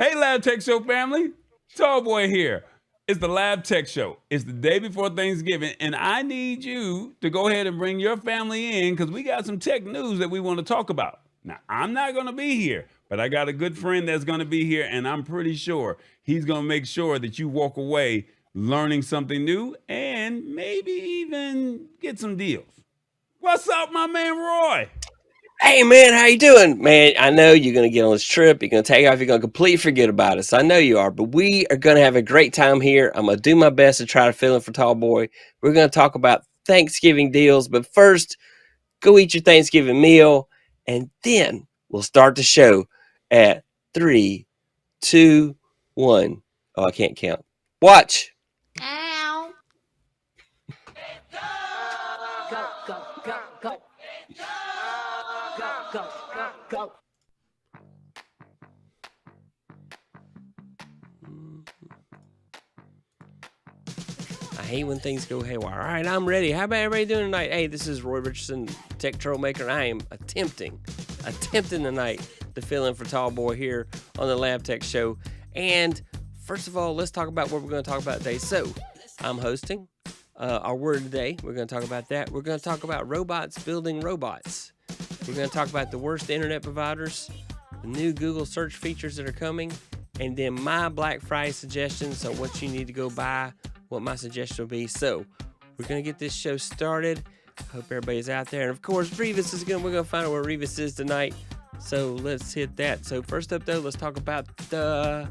Hey, Lab Tech Show family. Tall Boy here. It's the Lab Tech Show. It's the day before Thanksgiving, and I need you to go ahead and bring your family in because we got some tech news that we want to talk about. Now, I'm not going to be here, but I got a good friend that's going to be here, and I'm pretty sure he's going to make sure that you walk away learning something new and maybe even get some deals. What's up, my man Roy? Hey man, how you doing? Man, I know you're gonna get on this trip, you're gonna take off, you're gonna completely forget about us. I know you are, but we are gonna have a great time here. I'm gonna do my best to try to fill in for Tall Boy. We're gonna talk about Thanksgiving deals, but first, go eat your Thanksgiving meal, and then we'll start the show at 3, 2, 1. Oh, I can't count. Watch. Ow. Go, go, go, go. Go, go, go, go. I hate when things go haywire. All right, I'm ready. How about everybody doing tonight? Hey, this is Roy Richardson, Tech Troublemaker, and I am attempting tonight to fill in for Tall Boy here on the Lab Tech Show. And first of all, let's talk about what we're going to talk about today. So, I'm hosting our word today. We're going to talk about that. We're going to talk about robots building robots. We're going to talk about the worst internet providers, the new Google search features that are coming, and then my Black Friday suggestions on what you need to go buy, what my suggestion will be. So we're going to get this show started. Hope everybody's out there. And of course, we're going to find out where Revis is tonight. So let's hit that. So first up though, let's talk about the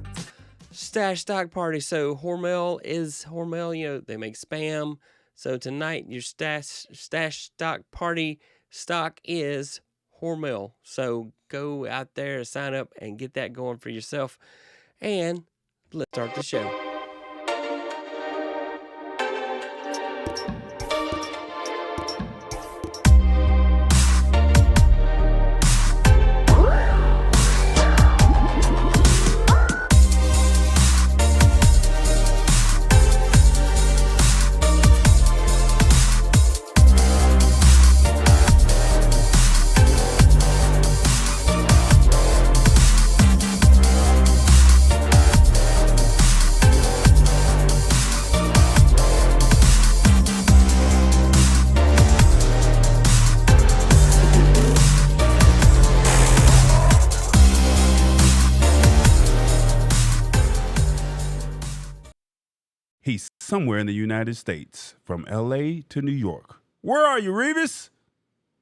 Stash Stock Party. So Hormel, they make Spam. So tonight your Stash Stock Party stock is Hormel. So go out there, sign up, and get that going for yourself. And let's start the show. He's somewhere in the United States, from LA to New York. Where are you, Revis?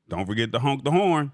Don't forget to honk the horn.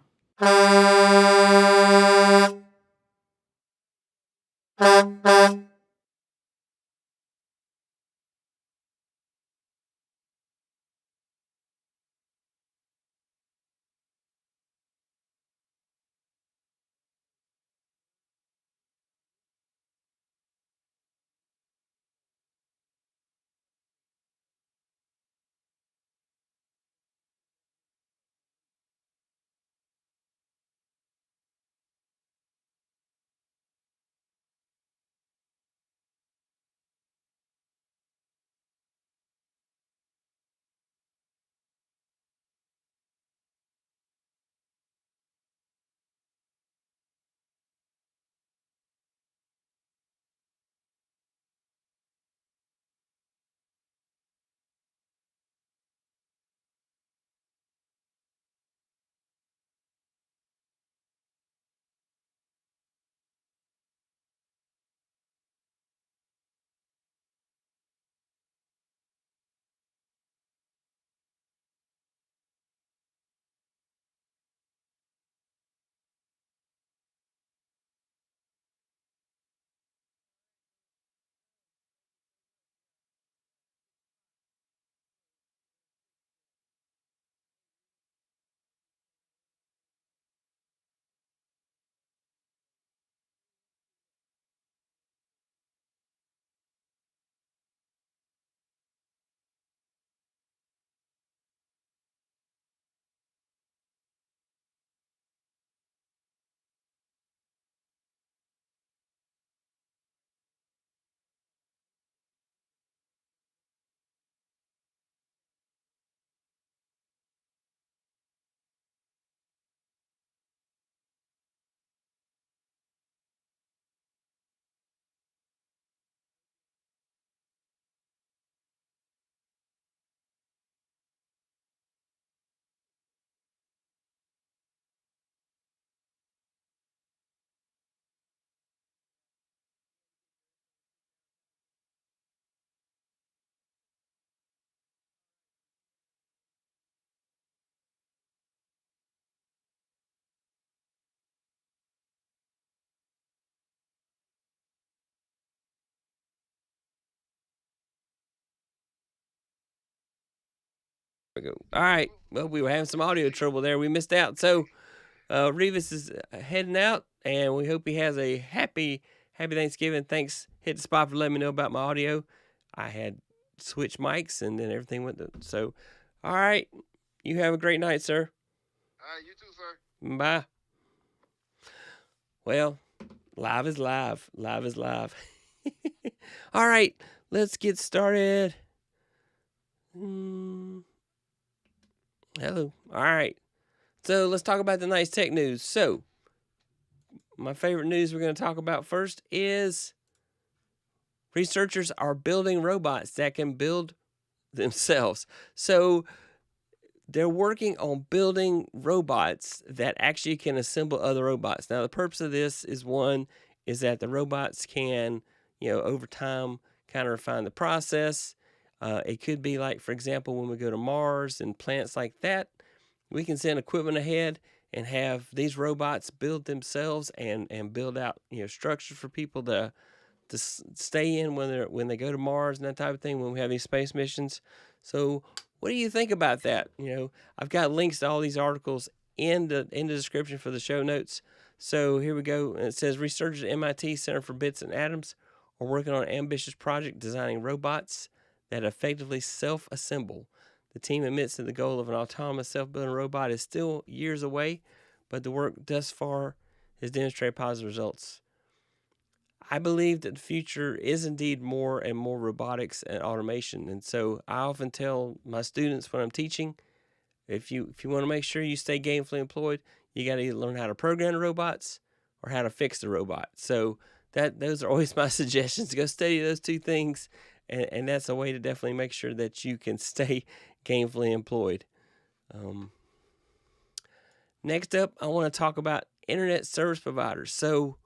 we go. All right. Well, we were having some audio trouble there. We missed out. So Revis is heading out, and we hope he has a happy Thanksgiving. Thanks, Hit the Spot, for letting me know about my audio. I had switched mics, and then everything went. So, all right. You have a great night, sir. All right, you too, sir. Bye. Well, live is live. Live is live. All right, let's get started. Hello. All right. So let's talk about the nice tech news. So my favorite news we're going to talk about first is researchers are building robots that can build themselves. So they're working on building robots that actually can assemble other robots. Now, the purpose of this is that the robots can, over time kind of refine the process. It could be like, for example, when we go to Mars and planets like that, we can send equipment ahead and have these robots build themselves and build out, structures for people to stay in when they go to Mars and that type of thing, when we have these space missions. So what do you think about that? I've got links to all these articles in the description for the show notes. So here we go. And it says researchers at MIT Center for Bits and Atoms are working on an ambitious project designing robots that effectively self-assemble. The team admits that the goal of an autonomous self-building robot is still years away, but the work thus far has demonstrated positive results. I believe that the future is indeed more and more robotics and automation. And so I often tell my students when I'm teaching, if you want to make sure you stay gainfully employed, you got to either learn how to program the robots or how to fix the robot. So those are always my suggestions. Go study those two things, and that's a way to definitely make sure that you can stay gainfully employed. Next up, I want to talk about internet service providers. So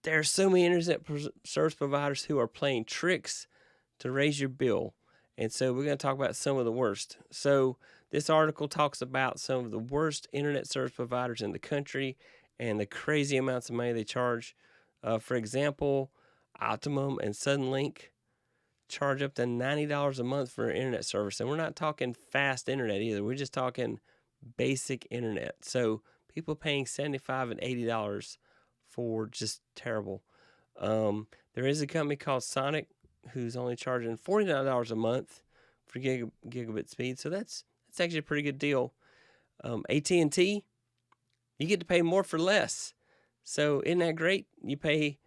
there are so many internet service providers who are playing tricks to raise your bill. And so we're going to talk about some of the worst. So this article talks about some of the worst internet service providers in the country and the crazy amounts of money they charge. For example, Optimum and Suddenlink charge up to $90 a month for internet service. And we're not talking fast internet either. We're just talking basic internet. So people paying $75 and $80 for just terrible. There is a company called Sonic who's only charging $49 a month for gigabit speed. So that's actually a pretty good deal. AT&T, you get to pay more for less. So isn't that great? You pay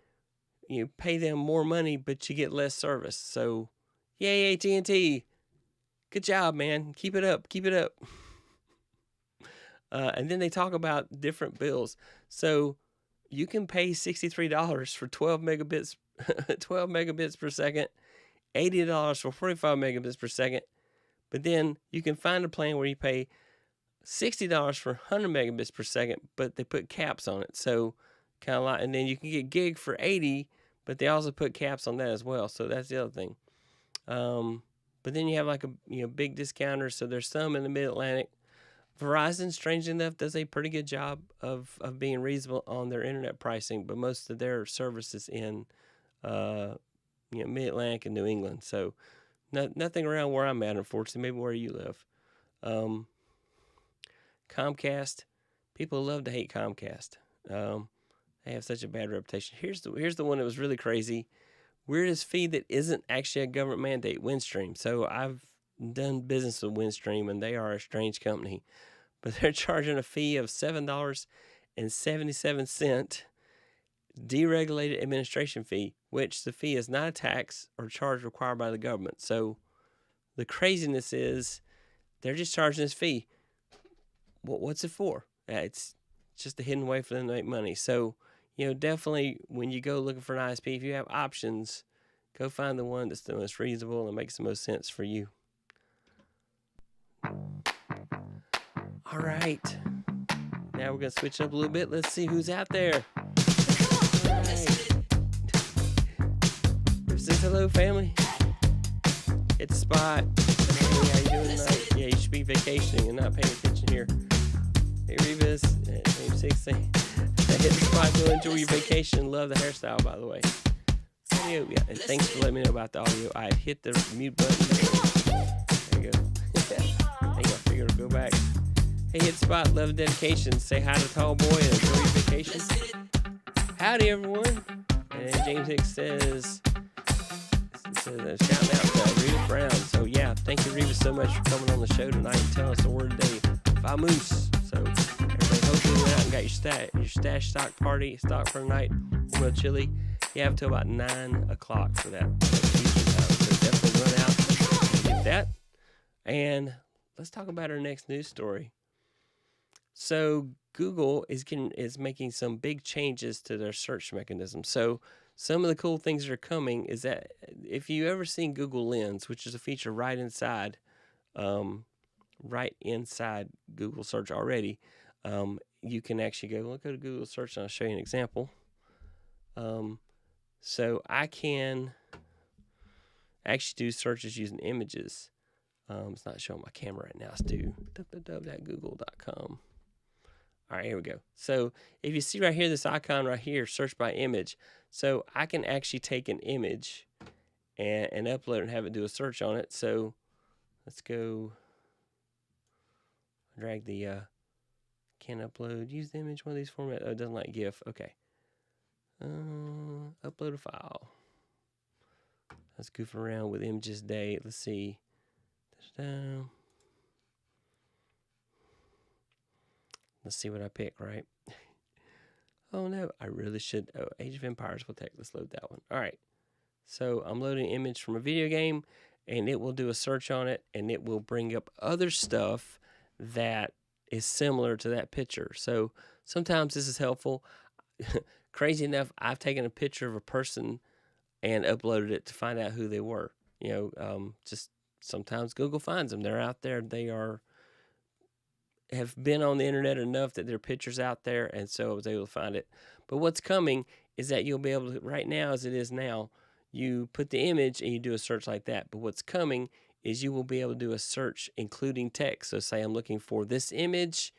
them more money, but you get less service. So yay, AT&T. Good job, man. Keep it up. Keep it up. And then they talk about different bills. So you can pay $63 for 12 megabits per second, $80 for 45 megabits per second. But then you can find a plan where you pay $60 for 100 megabits per second, but they put caps on it. So kind of like, and then you can get gig for 80, but they also put caps on that as well. So that's the other thing. But then you have like a big discounter. So there's some in the Mid-Atlantic. Verizon, strangely enough, does a pretty good job of being reasonable on their internet pricing, but most of their services in Mid-Atlantic and New England. So nothing around where I'm at, unfortunately. Maybe where you live. Comcast, people love to hate Comcast. They have such a bad reputation. Here's the one that was really crazy. Weirdest fee that isn't actually a government mandate, Windstream. So I've done business with Windstream, and they are a strange company. But they're charging a fee of $7.77 deregulated administration fee, which the fee is not a tax or charge required by the government. So the craziness is they're just charging this fee. What's it for? It's just a hidden way for them to make money. So, definitely when you go looking for an ISP, if you have options, go find the one that's the most reasonable and makes the most sense for you. All right. Now we're going to switch up a little bit. Let's see who's out there. All right. Says hello, family. Hit the spot. Hey, how you doing tonight? Yeah, you should be vacationing and not paying attention here. Hey, Revis. Name 6. Hit the spot. Go enjoy your vacation. Love the hairstyle, by the way. Audio. Yeah, and thanks for letting me know about the audio. I hit the mute button. There you go. go back. Hey, Hit Spot, love and dedication. Say hi to Tall Boy and enjoy your vacation. Howdy, everyone. And James Hicks says shouting out to Reva Brown. So, yeah, thank you, Reva, so much for coming on the show tonight and telling us the word today. Vamoose. So, everybody, hopefully you went out and got your stash stock for the night. Hormel chili. You have till about 9 o'clock for that. So definitely run out and get that. And let's talk about our next news story. So Google is making some big changes to their search mechanism. So some of the cool things that are coming is that if you ever seen Google Lens, which is a feature right inside Google Search already, you can actually go to Google Search and I'll show you an example. So I can actually do searches using images. It's not showing my camera right now. Let's do www.google.com. All right, here we go. So if you see right here, this icon right here, search by image. So I can actually take an image and upload it and have it do a search on it. So let's go drag the can upload, use the image, one of these formats. Oh, it doesn't like GIF. Okay. Upload a file. Let's goof around with images date. Let's see. Let's see what I pick, right? Oh no, I really should. Oh, Age of Empires will take. Let's load that one. All right. So I'm loading an image from a video game, and it will do a search on it, and it will bring up other stuff that is similar to that picture. So sometimes this is helpful. Crazy enough, I've taken a picture of a person and uploaded it to find out who they were. Just sometimes Google finds them. They're out there. They have been on the internet enough that their picture's out there, and so I was able to find it. But what's coming is that you'll be able to, right now as it is now, you put the image and you do a search like that. But what's coming is you will be able to do a search including text. So say I'm looking for this image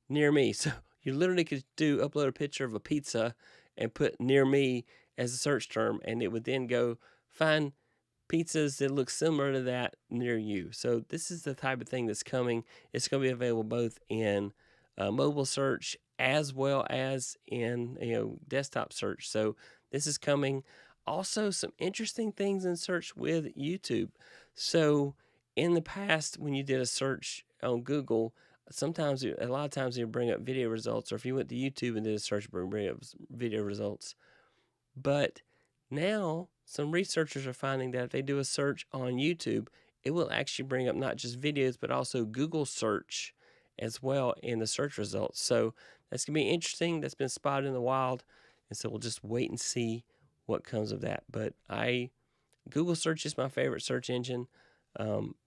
near me. So you literally could upload a picture of a pizza and put near me as a search term, and it would then go find pizzas that look similar to that near you. So this is the type of thing that's coming. It's going to be available both in mobile search as well as in desktop search. So this is coming. Also, some interesting things in search with YouTube. So in the past, when you did a search on Google, a lot of times you bring up video results, or if you went to YouTube and did a search, bring up video results. But now some researchers are finding that if they do a search on YouTube, it will actually bring up not just videos, but also Google search as well in the search results. So that's going to be interesting. That's been spotted in the wild. And so we'll just wait and see what comes of that. But Google search is my favorite search engine.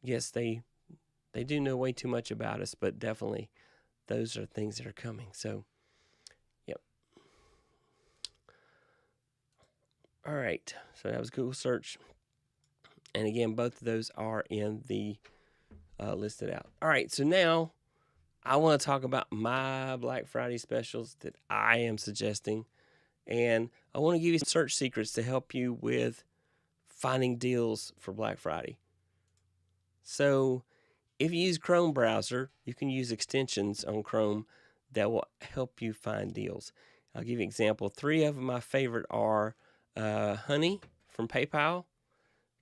Yes, they do know way too much about us, but definitely those are things that are coming. So, yep. All right. So that was Google search. And again, both of those are in the listed out. All right. So now I want to talk about my Black Friday specials that I am suggesting. And I want to give you some search secrets to help you with finding deals for Black Friday. So if you use Chrome browser, you can use extensions on Chrome that will help you find deals. I'll give you an example. 3 of my favorite are Honey from PayPal,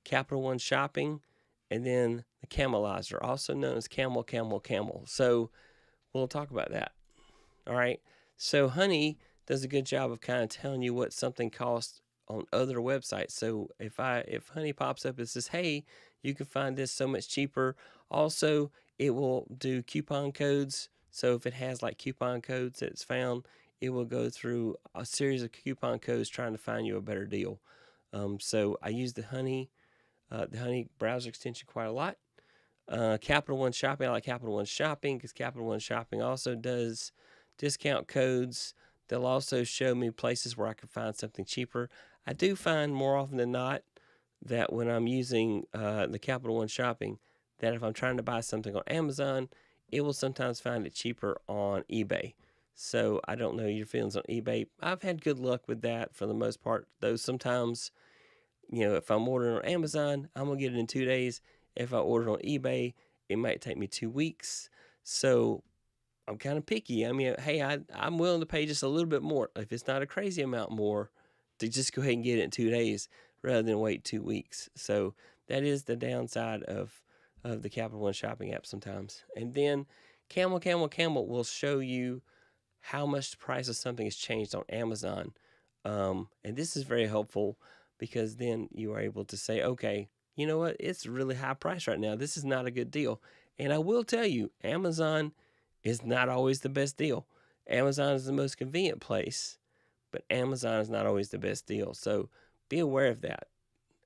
Capital One Shopping, and then the Camelizer, also known as Camel. So we'll talk about that. All right. So Honey does a good job of kind of telling you what something costs on other websites. So if Honey pops up and says, hey, you can find this so much cheaper. Also, it will do coupon codes. So if it has like coupon codes that it's found, it will go through a series of coupon codes trying to find you a better deal. So I use the Honey browser extension quite a lot. Capital One Shopping, I like Capital One Shopping because Capital One Shopping also does discount codes. They'll also show me places where I can find something cheaper. I do find more often than not that when I'm using the Capital One Shopping, that if I'm trying to buy something on Amazon, it will sometimes find it cheaper on eBay. So I don't know your feelings on eBay. I've had good luck with that for the most part, though sometimes, if I'm ordering on Amazon, I'm going to get it in 2 days. If I order on eBay, it might take me 2 weeks. So I'm kind of picky. I mean, hey, I'm willing to pay just a little bit more if it's not a crazy amount more to just go ahead and get it in 2 days rather than wait 2 weeks. So that is the downside of the Capital One shopping app sometimes. And then Camel will show you how much the price of something has changed on Amazon. And this is very helpful because then you are able to say, okay, you know what? It's really high price right now. This is not a good deal. And I will tell you, Amazon is not always the best deal. Amazon is the most convenient place, but Amazon is not always the best deal. So be aware of that.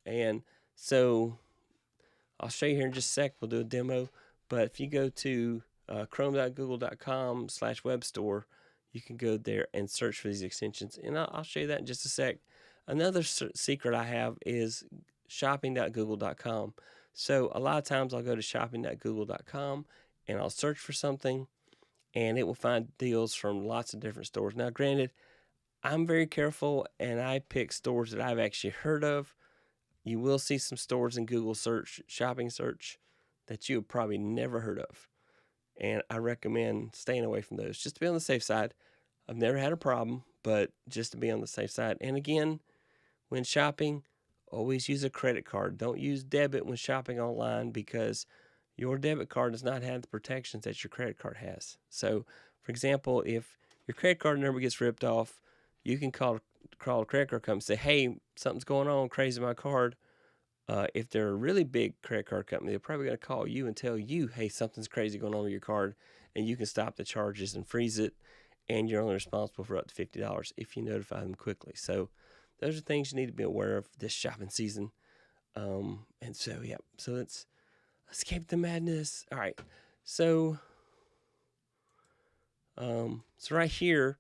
And so I'll show you here in just a sec. We'll do a demo. But if you go to chrome.google.com/web store, you can go there and search for these extensions. And I'll show you that in just a sec. Another secret I have is shopping.google.com. So a lot of times I'll go to shopping.google.com and I'll search for something and it will find deals from lots of different stores. Now, granted, I'm very careful and I pick stores that I've actually heard of. You will see some stores in Google search, shopping search, that you have probably never heard of. And I recommend staying away from those just to be on the safe side. I've never had a problem, but just to be on the safe side. And again, when shopping, always use a credit card. Don't use debit when shopping online because your debit card does not have the protections that your credit card has. So, for example, if your credit card number gets ripped off, you can call a credit card company and say, hey, something's going on crazy with my card. If they're a really big credit card company, they're probably going to call you and tell you, hey, something's crazy going on with your card, and you can stop the charges and freeze it, and you're only responsible for up to $50 if you notify them quickly. So those are things you need to be aware of this shopping season. And so, yeah, so let's escape the madness. All right, so right here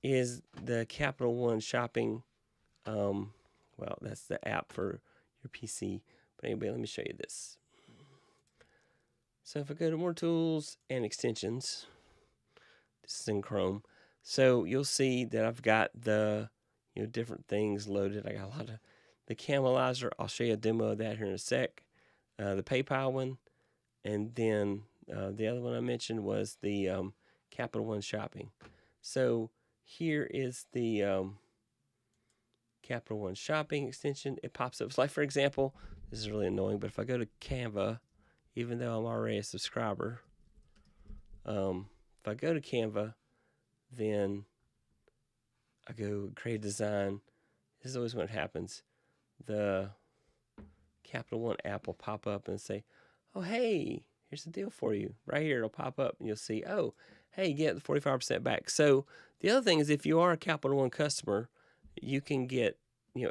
is the Capital One shopping. Well, that's the app for your PC. But anyway, let me show you this. So if I go to more tools and extensions, this is in Chrome. So you'll see that I've got the different things loaded. I got a lot of the Camelizer. I'll show you a demo of that here in a sec. The PayPal one, and then the other one I mentioned was the Capital One shopping. So here is the Capital One shopping extension. It pops up. It's like, for example, this is really annoying, but if I go to Canva, even though I'm already a subscriber, if I go to Canva, then I go create design. This is always when it happens. The Capital One app will pop up and say, oh, hey, here's the deal for you. Right here, it'll pop up and you'll see, oh, hey, get the 45% back. So the other thing is if you are a Capital One customer, you can get,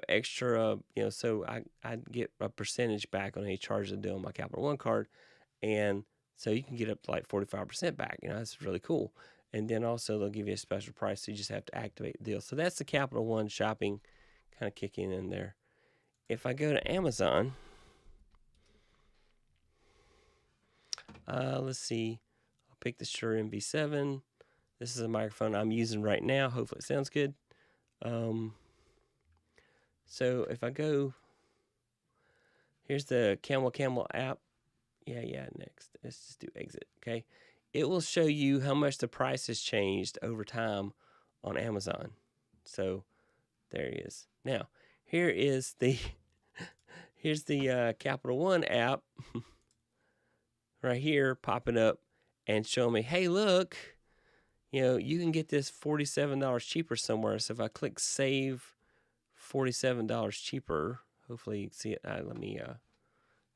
extra, so I get a percentage back on any charge I do on my Capital One card. And so you can get up to like 45% back. That's really cool. And then also they'll give you a special price, so you just have to activate the deal. So that's the Capital One shopping kind of kicking in there. If I go to Amazon, let's see. I'll pick the Shure MV7. This is a microphone I'm using right now. Hopefully it sounds good. So if I go, here's the Camel app. Yeah, next. Let's just do exit, okay? It will show you how much the price has changed over time on Amazon. So there he is. Now, here's the Capital One app right here popping up and showing me, hey, look, you can get this $47 cheaper somewhere. So if I click save $47 cheaper, hopefully you can see it. Let me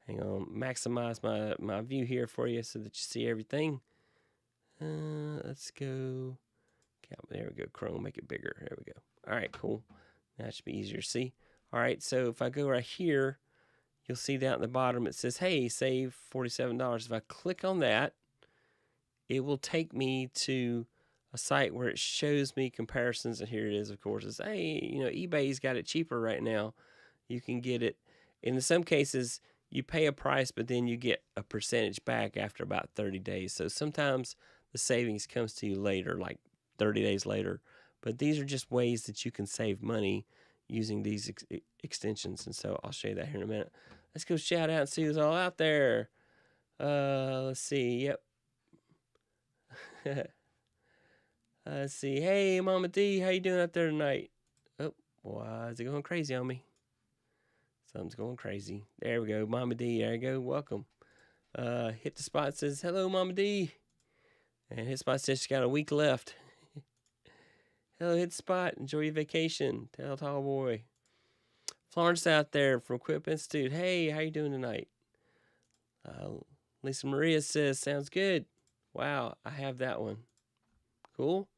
hang on, maximize my view here for you so that you see everything. Let's go. There we go. Chrome, make it bigger. There we go. All right, cool. That should be easier to see. All right, so if I go right here, you'll see down at the bottom it says, hey, save $47. If I click on that, it will take me to a site where it shows me comparisons. And here it is, of course. It's, hey, eBay's got it cheaper right now. You can get it. In some cases, you pay a price, but then you get a percentage back after about 30 days. So sometimes the savings comes to you later, like 30 days later. But these are just ways that you can save money using these extensions. And so I'll show you that here in a minute. Let's go shout out and see who's all out there. Let's see. Yep. Let's see. Hey, Mama D, how you doing out there tonight? Oh, why is it going crazy on me? Something's going crazy. There we go. Mama D, there you go. Welcome. Hit the Spot says, hello, Mama D. And Hit Spot says she's got a week left. Hello, Hit Spot. Enjoy your vacation. Tell Tall Boy. Florence out there from Quip Institute. Hey, how you doing tonight? Lisa Maria says, sounds good. Wow, I have that one. Cool.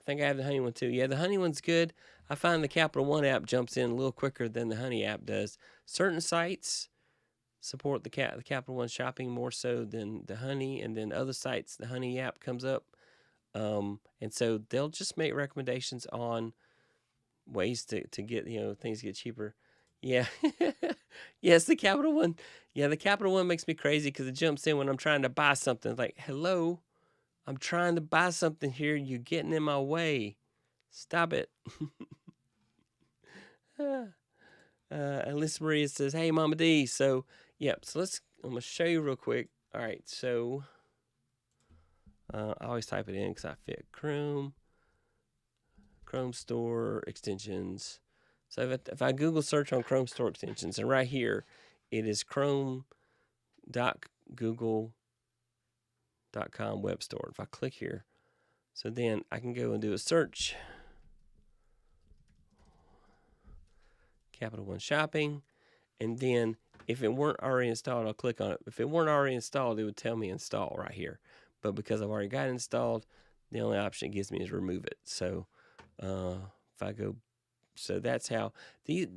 I think I have the Honey one too. Yeah, the Honey one's good. I find the Capital One app jumps in a little quicker than the Honey app does. Certain sites support the Capital One shopping more so than the Honey, and then other sites, the Honey app comes up. And so they'll just make recommendations on ways to get, things get cheaper. Yeah. Yes, the Capital One. Yeah, the Capital One makes me crazy because it jumps in when I'm trying to buy something. It's like, hello, I'm trying to buy something here. You're getting in my way. Stop it. Alice Maria says, hey, Mama D. So, yep. So I'm going to show you real quick. All right. So, I always type it in because I fit Chrome Store extensions. So if I Google search on Chrome Store extensions, and right here, it is chrome.google.com web store. If I click here, so then I can go and do a search. Capital One Shopping. And then if it weren't already installed, I'll click on it. If it weren't already installed, it would tell me install right here. But because I've already got it installed, the only option it gives me is remove it. So if I go, so that's how the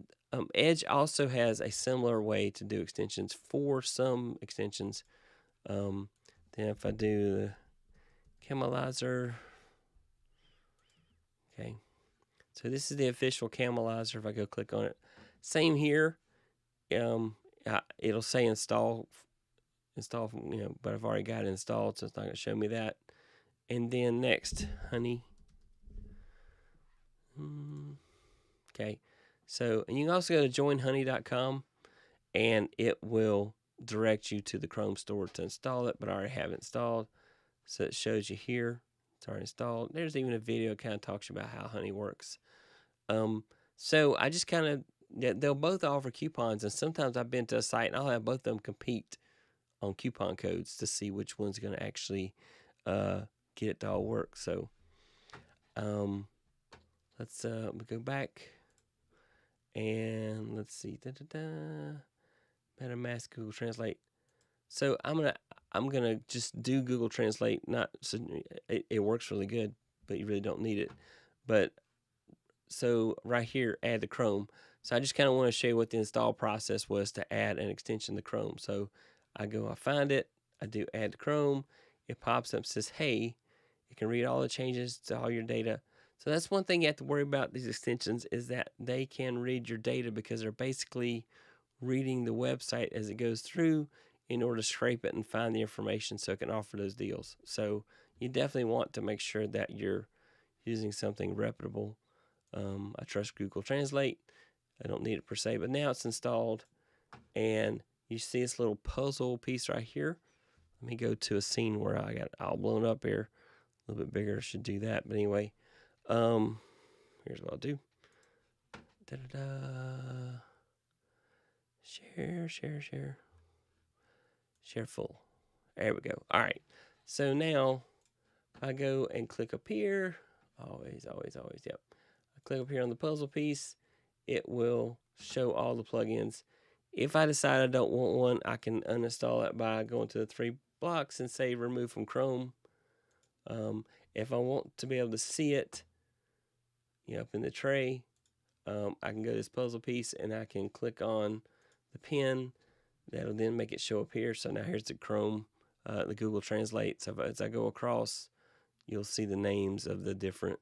Edge also has a similar way to do extensions for some extensions. Then if I do the Camelizer, okay. So this is the official Camelizer. If I go click on it, same here. It'll say install, but I've already got it installed, so it's not going to show me that. And then next, Honey. Okay. So, and you can also go to joinhoney.com, and it will direct you to the Chrome store to install it, but I already have it installed. So it shows you here. It's already installed. There's even a video that kind of talks about how Honey works. So I just kind of, they'll both offer coupons, and sometimes I've been to a site and I'll have both of them compete on coupon codes to see which one's going to actually get it to all work. So let's go back and let's see. MetaMask, Google Translate. So I'm gonna just do Google Translate. Not so it works really good, but you really don't need it. But so right here, add to Chrome. So I just kind of want to show you what the install process was to add an extension to Chrome. So I find it, I do add to Chrome. It pops up, says, hey, it can read all the changes to all your data. So that's one thing you have to worry about these extensions, is that they can read your data because they're basically reading the website as it goes through in order to scrape it and find the information so it can offer those deals. So you definitely want to make sure that you're using something reputable. I trust Google Translate. I don't need it per se, but now it's installed, and you see this little puzzle piece right here. Let me go to a scene where I got it all blown up here. A little bit bigger, should do that. But anyway, here's what I'll do. Share full. There we go. All right. So now I go and click up here. Always, yep. I click up here on the puzzle piece. It will show all the plugins. If I decide I don't want one, I can uninstall it by going to the 3 blocks and say remove from Chrome. If I want to be able to see it, up in the tray, I can go to this puzzle piece and I can click on the pen. That'll then make it show up here. So now here's the Chrome, the Google Translate. So as I go across, you'll see the names of the different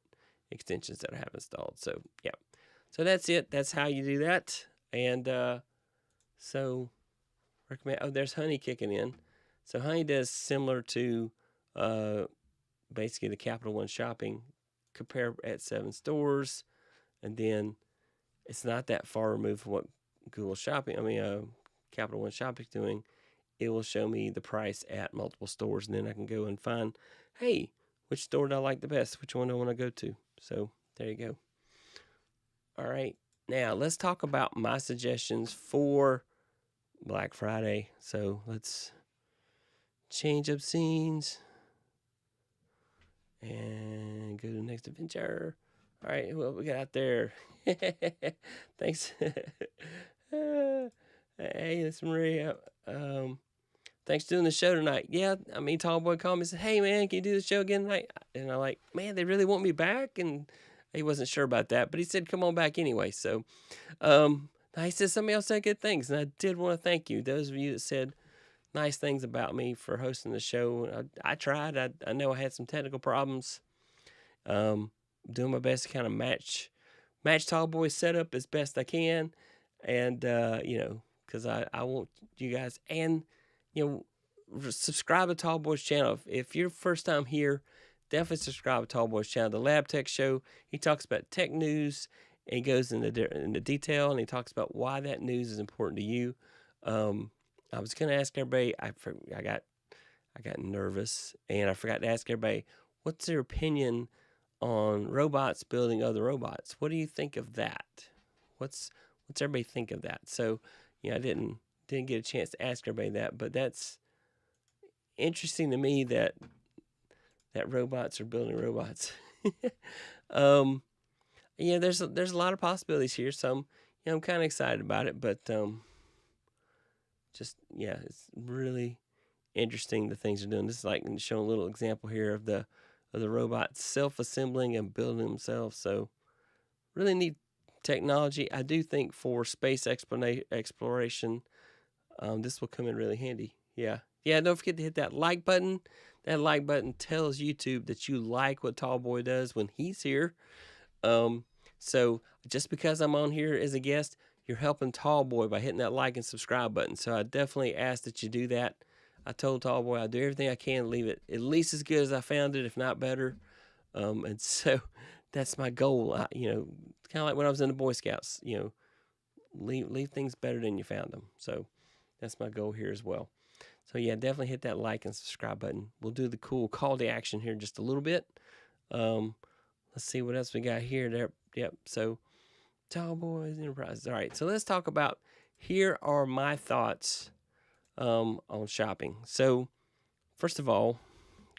extensions that I have installed. So yeah, so that's it. That's how you do that. And so recommend. Oh, there's Honey kicking in. So Honey does similar to basically the Capital One Shopping. Compare at 7 stores, and then it's not that far removed from what Google Shopping, Capital One Shopping is doing. It will show me the price at multiple stores, and then I can go and find hey, which store do I like the best? Which one do I want to go to? So there you go. All right. Now let's talk about my suggestions for Black Friday. So let's change up scenes and go to the next adventure. All right, what we got out there? Thanks. Hey, it's Maria. Thanks for doing the show tonight. Yeah, I mean, Tall Boy called me and said, hey, man, can you do the show again tonight? And I'm like, man, they really want me back? And he wasn't sure about that, but he said, come on back anyway. So he said somebody else said good things, and I did want to thank you. Those of you that said nice things about me for hosting the show. I tried. I know I had some technical problems. Doing my best to kind of match Tall Boy's setup as best I can. And, because I want you guys, and, subscribe to Tall Boy's channel. If you're first time here, definitely subscribe to Tall Boy's channel. The Lab Tech Show, he talks about tech news, and he goes into detail, and he talks about why that news is important to you. I was going to ask everybody, I got nervous, and I forgot to ask everybody, what's their opinion on robots building other robots? What do you think of that? What's everybody think of that? So, I didn't get a chance to ask everybody that, but that's interesting to me that robots are building robots. There's a lot of possibilities here. So I'm kind of excited about it, but it's really interesting the things they're doing. This is like showing a little example here of the robots self-assembling and building themselves. So really neat technology. I do think for space exploration, this will come in really handy. Yeah. Don't forget to hit that like button. That like button tells YouTube that you like what Tall Boy does when he's here. So just because I'm on here as a guest, you're helping Tall Boy by hitting that like and subscribe button. So I definitely ask that you do that. I told Tall Boy I'll do everything I can to leave it at least as good as I found it, if not better. And so that's my goal. Kind of like when I was in the Boy Scouts, leave things better than you found them. So that's my goal here as well. So yeah, definitely hit that like and subscribe button. We'll do the cool call to action here in just a little bit. Let's see what else we got here. There. Yep. So Tall Boys Enterprises. All right. So let's talk about, here are my thoughts on shopping. So first of all,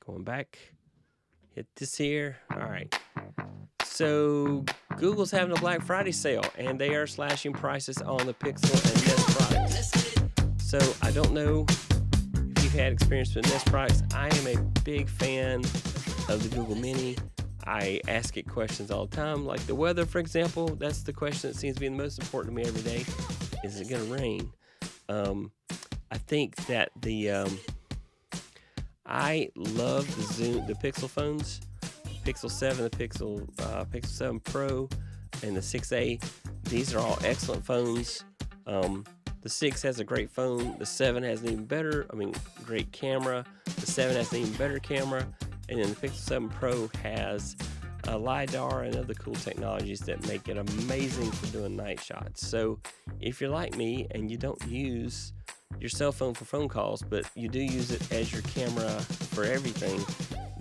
going back, hit this here. All right. So Google's having a Black Friday sale, and they are slashing prices on the Pixel and Nest products. So I don't know if you've had experience with Nest products. I am a big fan of the Google Mini. I ask it questions all the time, like the weather, for example. That's the question that seems to be the most important to me every day. Is it going to rain? I think that I love the Pixel phones, Pixel 7, the Pixel 7 Pro, and the 6a. These are all excellent phones. The 6 has a great phone. The 7 has an even better, great camera. The 7 has an even better camera. And then the Pixel 7 Pro has a LiDAR and other cool technologies that make it amazing for doing night shots. So if you're like me and you don't use your cell phone for phone calls, but you do use it as your camera for everything,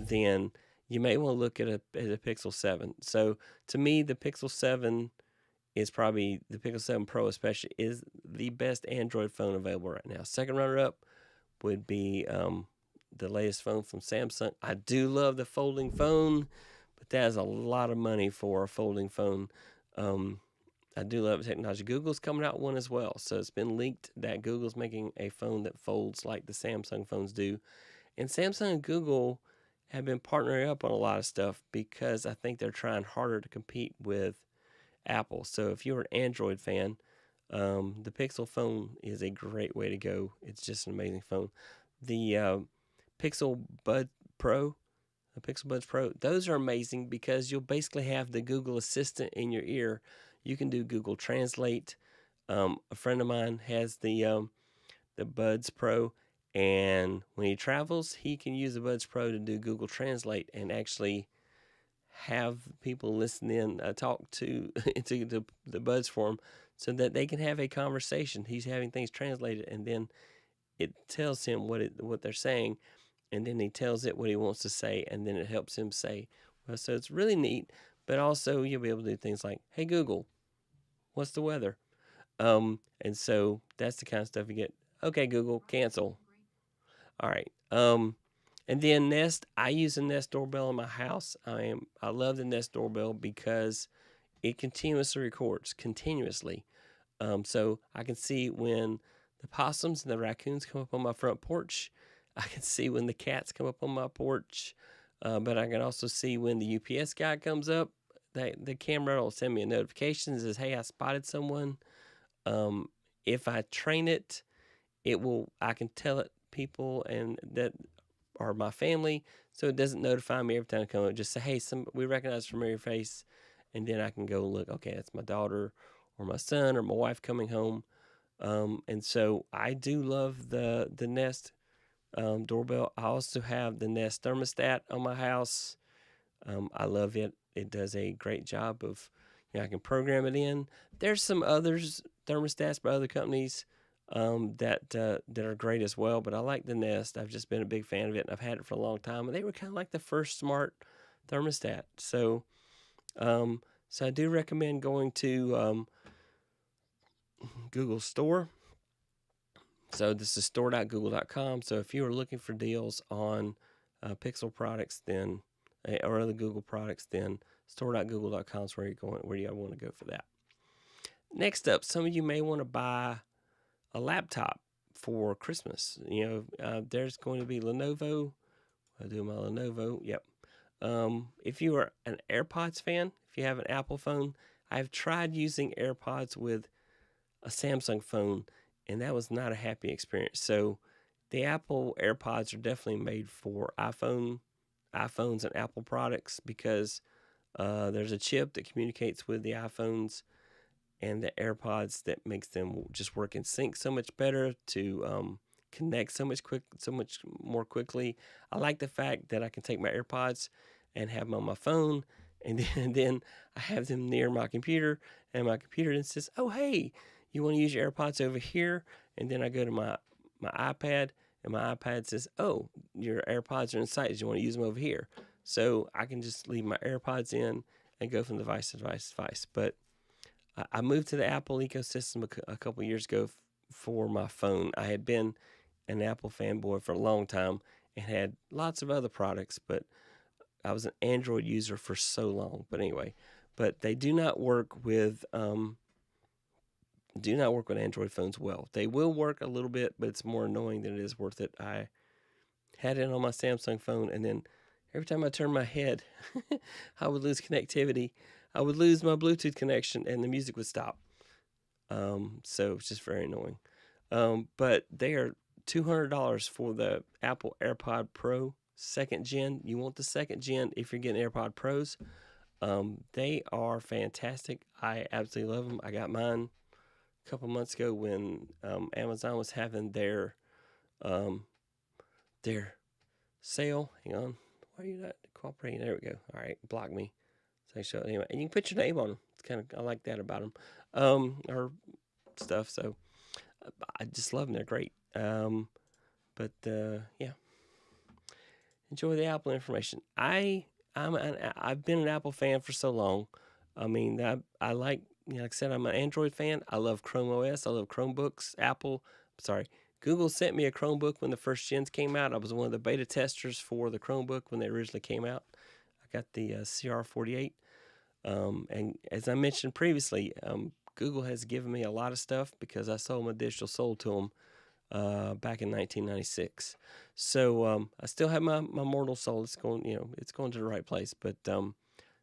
then you may want to look at a Pixel 7. So to me, the Pixel 7 is probably, the Pixel 7 Pro especially, is the best Android phone available right now. Second runner-up would be the latest phone from Samsung. I do love the folding phone, but that is a lot of money for a folding phone. I do love the technology. Google's coming out one as well. So it's been leaked that Google's making a phone that folds like the Samsung phones do. And Samsung and Google have been partnering up on a lot of stuff because I think they're trying harder to compete with Apple. So if you're an Android fan, the Pixel phone is a great way to go. It's just an amazing phone. The Pixel Buds Pro, those are amazing because you'll basically have the Google Assistant in your ear. You can do Google Translate. A friend of mine has the Buds Pro, and when he travels, he can use the Buds Pro to do Google Translate and actually have people listen in, talk to the Buds for him, so that they can have a conversation. He's having things translated, and then it tells him what they're saying. and then he tells it what he wants to say, and then it helps him say. Well, so it's really neat, but also you'll be able to do things like, "Hey Google, what's the weather?" And so that's the kind of stuff you get. Okay, Google, cancel. All right. And then Nest, I use a Nest doorbell in my house. I love the Nest doorbell because it continuously records continuously. So I can see when the possums and the raccoons come up on my front porch. I can see when the cats come up on my porch. But I can also see when the UPS guy comes up. The camera will send me a notification that says, "Hey, I spotted someone." If I train it, I can tell it people and that are my family, so it doesn't notify me every time I come up. Just say, "Hey, we recognize familiar face," and then I can go look. Okay, that's my daughter, or my son, or my wife coming home. And so I do love the Nest doorbell. I also have the Nest thermostat on my house. I love it. It does a great job of, I can program it in. There's some others thermostats by other companies that are great as well, but I like the Nest. I've just been a big fan of it, and I've had it for a long time. And they were kind of like the first smart thermostat. So I do recommend going to Google Store. So this is store.google.com. So if you are looking for deals on Pixel products, then or other Google products, then store.google.com is where you want to go for that. Next up, some of you may want to buy a laptop for Christmas. There's going to be Lenovo. I'll do my Lenovo. Yep. If you are an AirPods fan, if you have an Apple phone, I've tried using AirPods with a Samsung phone, and that was not a happy experience. So the Apple AirPods are definitely made for iPhones and Apple products because there's a chip that communicates with the iPhones and the AirPods that makes them just work in sync so much better, to connect so much more quickly. I like the fact that I can take my AirPods and have them on my phone, and then I have them near my computer, and my computer then says, "Oh, hey, you want to use your AirPods over here?" And then I go to my iPad, and my iPad says, "Oh, your AirPods are in sight. Do you want to use them over here?" So I can just leave my AirPods in and go from device to device. But I moved to the Apple ecosystem a couple years ago for my phone. I had been an Apple fanboy for a long time and had lots of other products, but I was an Android user for so long. But anyway, they do not work with Android phones well. They will work a little bit, but it's more annoying than it is worth it. I had it on my Samsung phone, and then every time I turned my head, I would lose connectivity. I would lose my Bluetooth connection, and the music would stop. So it's just very annoying. But they are $200 for the Apple AirPod Pro 2nd Gen. You want the 2nd Gen if you're getting AirPod Pros. They are fantastic. I absolutely love them. I got mine a couple months ago when Amazon was having their sale. Hang on. Why are you not cooperating? There we go. All right. Block me. So anyway, and you can put your name on them. It's I like that about them, or stuff. So I just love them. They're great. But yeah, enjoy the Apple information. I've been an Apple fan for so long. I mean, I like, like I said, I'm an Android fan. I love Chrome OS. I love Chromebooks. Google sent me a Chromebook when the first gens came out. I was one of the beta testers for the Chromebook when they originally came out. I got the CR48. And as I mentioned previously, Google has given me a lot of stuff because I sold my digital soul to them back in 1996. So I still have my mortal soul. It's going to the right place. But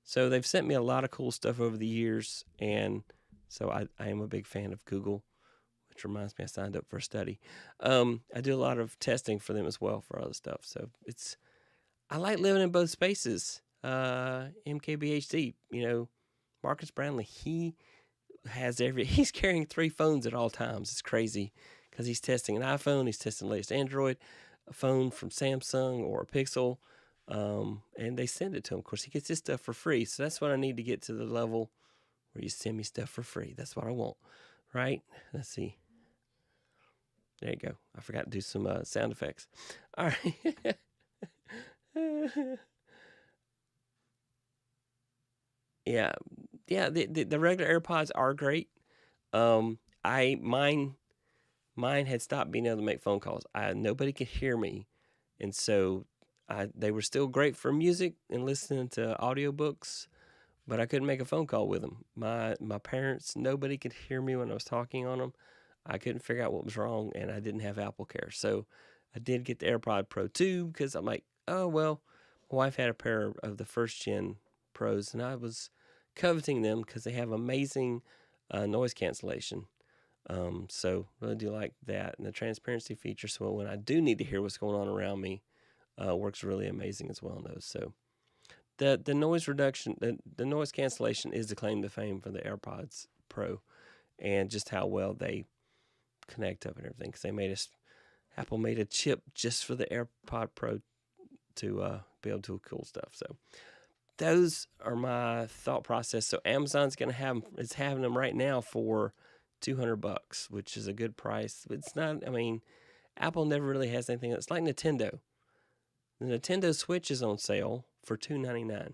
so they've sent me a lot of cool stuff over the years, and so I am a big fan of Google, which reminds me I signed up for a study. I do a lot of testing for them as well for other stuff. So I like living in both spaces. MKBHD, Marcus Brownlee, he's carrying 3 phones at all times. It's crazy because he's testing an iPhone, he's testing the latest Android, a phone from Samsung or a Pixel, and they send it to him. Of course, he gets his stuff for free, so that's what I need to get to the level where you send me stuff for free. That's what I want, right? Let's see. There you go. I forgot to do some sound effects. All right. Yeah, yeah. The regular AirPods are great. I mine had stopped being able to make phone calls. Nobody could hear me, and so they were still great for music and listening to audiobooks, but I couldn't make a phone call with them. My parents, nobody could hear me when I was talking on them. I couldn't figure out what was wrong, and I didn't have Apple Care. So I did get the AirPod Pro 2 because I'm like, oh, well, my wife had a pair of the first gen Pros, and I was coveting them because they have amazing noise cancellation. So really do like that. And the transparency feature, so when I do need to hear what's going on around me, works really amazing as well in those. So the noise reduction, the noise cancellation is the claim to fame for the AirPods Pro, and just how well they connect up and everything. Because Apple made a chip just for the AirPod Pro to be able to do cool stuff. So those are my thought process. So Amazon's is having them right now for $200, which is a good price. But it's not. I mean, Apple never really has anything. It's like Nintendo. The Nintendo Switch is on sale for $299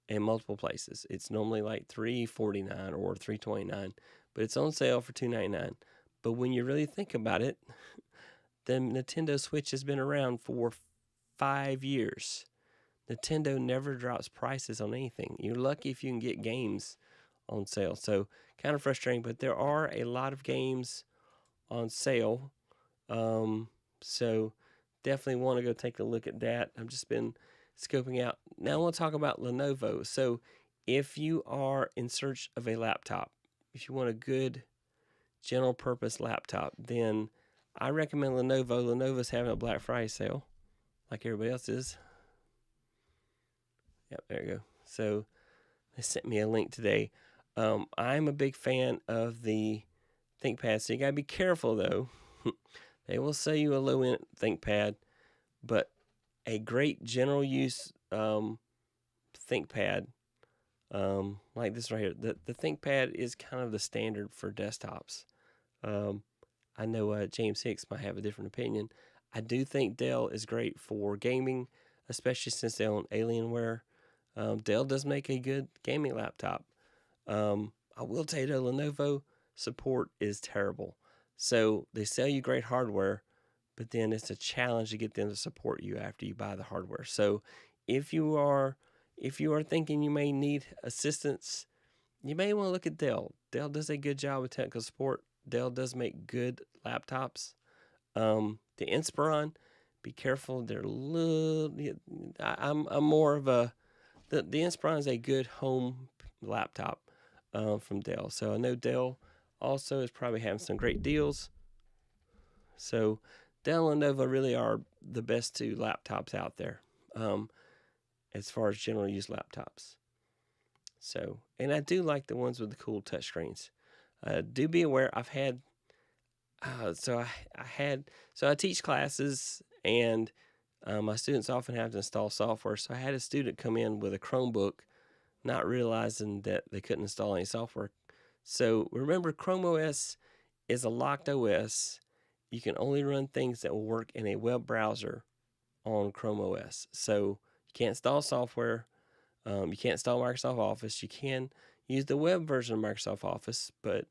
in multiple places. It's normally like $349 or $329, but it's on sale for $299. But when you really think about it, the Nintendo Switch has been around for 5 years. Nintendo never drops prices on anything. You're lucky if you can get games on sale. So kind of frustrating, but there are a lot of games on sale. So definitely want to go take a look at that. I've just been scoping out. Now I want to talk about Lenovo. So if you are in search of a laptop, if you want a good general purpose laptop, then I recommend Lenovo. Lenovo's having a Black Friday sale, like everybody else is. Yep, there you go. So they sent me a link today. I'm a big fan of the ThinkPad. So you got to be careful, though. They will sell you a low-end ThinkPad, but a great general use ThinkPad, like this right here. The ThinkPad is kind of the standard for desktops. I know James Hicks might have a different opinion. I do think Dell is great for gaming, especially since they own Alienware. Dell does make a good gaming laptop. I will tell you, though, Lenovo support is terrible. So they sell you great hardware, but then it's a challenge to get them to support you after you buy the hardware. So if you are thinking you may need assistance, you may want to look at Dell. Dell does a good job with technical support. Dell does make good laptops. The Inspiron, be careful. They're a little. I'm more of a. The Inspiron is a good home laptop from Dell. So I know Dell also is probably having some great deals. So Dell and Lenovo really are the best two laptops out there as far as general use laptops. So, and I do like the ones with the cool touchscreens. Do be aware, I've had, I teach classes, and my students often have to install software. So I had a student come in with a Chromebook, not realizing that they couldn't install any software. So remember, Chrome OS is a locked OS. You can only run things that will work in a web browser on Chrome OS. So you can't install software. You can't install Microsoft Office. You can use the web version of Microsoft Office, but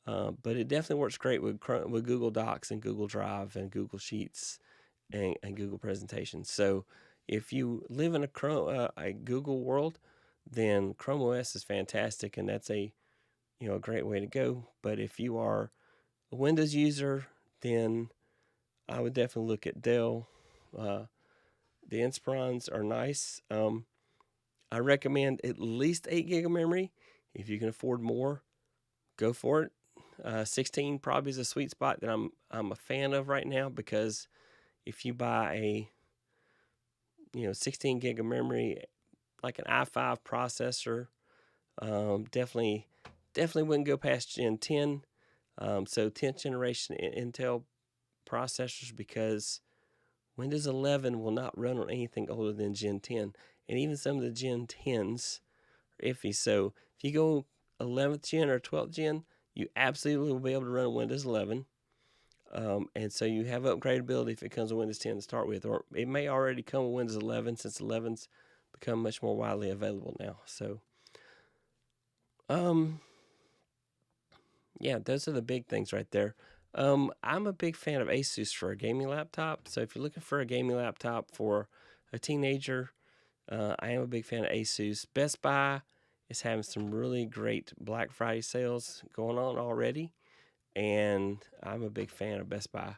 it definitely works great with Google Docs and Google Drive and Google Sheets and Google Presentations. So if you live in a Google world, then Chrome OS is fantastic, and that's a great way to go. But if you are a Windows user, then I would definitely look at Dell. The Inspirons are nice. I recommend at least 8 gig of memory. If you can afford more, go for it. 16 probably is a sweet spot that I'm a fan of right now, because if you buy a 16 gig of memory, like an i5 processor, definitely wouldn't go past Gen 10. So 10th generation Intel processors, because Windows 11 will not run on anything older than Gen 10. And even some of the Gen 10s are iffy. So if you go 11th gen or 12th gen, you absolutely will be able to run Windows 11. And so you have upgradability if it comes with Windows 10 to start with, or it may already come with Windows 11 since 11's become much more widely available now. So, yeah, those are the big things right there. I'm a big fan of Asus for a gaming laptop. So if you're looking for a gaming laptop for a teenager, I am a big fan of Asus. Best Buy is having some really great Black Friday sales going on already, and I'm a big fan of Best Buy.